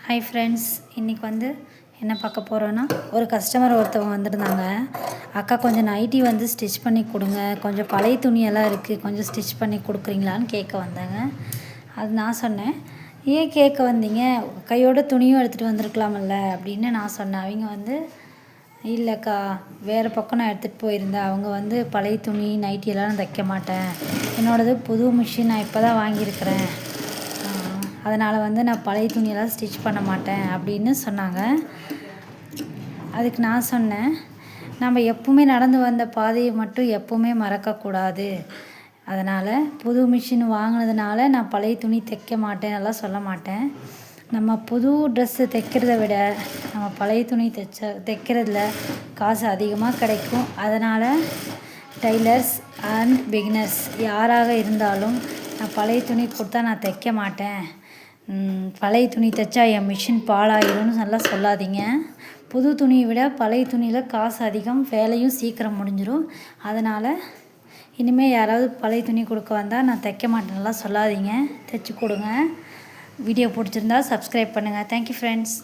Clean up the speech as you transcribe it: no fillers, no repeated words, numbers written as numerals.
Hi friends, இன்றைக்கி என்ன பார்க்க போகிறோன்னா, ஒரு கஸ்டமர் ஒருத்தவங்க வந்திருந்தாங்க. அக்கா கொஞ்சம் நைட்டி ஸ்டிச் பண்ணி கொடுங்க, கொஞ்சம் பழைய துணியெல்லாம் இருக்குது, கொஞ்சம் ஸ்டிச் பண்ணி கொடுக்குறீங்களான்னு கேட்க வந்தாங்க. அது நான் சொன்னேன், ஏன் கேட்க வந்தீங்க, கையோட துணியும் எடுத்துகிட்டு வந்திருக்கலாமில்ல அப்படின்னு நான் சொன்னேன். அவங்க இல்லைக்கா, வேறு பக்கம் நான் எடுத்துகிட்டு போயிருந்தேன். அவங்க பழைய துணி நைட்டியெல்லாம் நான் தைக்க மாட்டேன், என்னோடது புது மிஷின் நான் இப்போ தான் வாங்கியிருக்கிறேன், அதனால் நான் பழைய துணியெல்லாம் ஸ்டிச் பண்ண மாட்டேன் அப்படின்னு சொன்னாங்க. அதுக்கு நான் சொன்னேன், நம்ம எப்பவுமே நடந்து வந்த பாதையை மட்டும் எப்பவுமே மறக்கக்கூடாது. அதனால் புது மிஷின் வாங்கினதுனால நான் பழைய துணி தைக்க மாட்டேன்னெல்லாம் சொல்ல மாட்டேன். நம்ம புது ட்ரெஸ்ஸு தைக்கிறத விட நம்ம பழைய துணி தைக்கிறதுல காசு அதிகமாக கிடைக்கும். அதனால் டைலர்ஸ் அண்ட் பிகினர்ஸ் யாராக இருந்தாலும் நான் பழைய துணி கொடுத்தா நான் தைக்க மாட்டேன், பழைய துணி தைச்சா என் மிஷின் பாழாயிரும்னு நல்லா சொல்லாதீங்க. புது துணியை விட பழைய துணியில் காசு அதிகம், வேலையும் சீக்கிரம் முடிஞ்சிடும். அதனால் இனிமேல் யாராவது பழைய துணி கொடுக்க வந்தால் நான் தைக்க மாட்டேன்லாம் சொல்லாதீங்க, தைச்சி கொடுங்க. வீடியோ பிடிச்சிருந்தா சப்ஸ்கிரைப் பண்ணுங்கள். Thank you friends.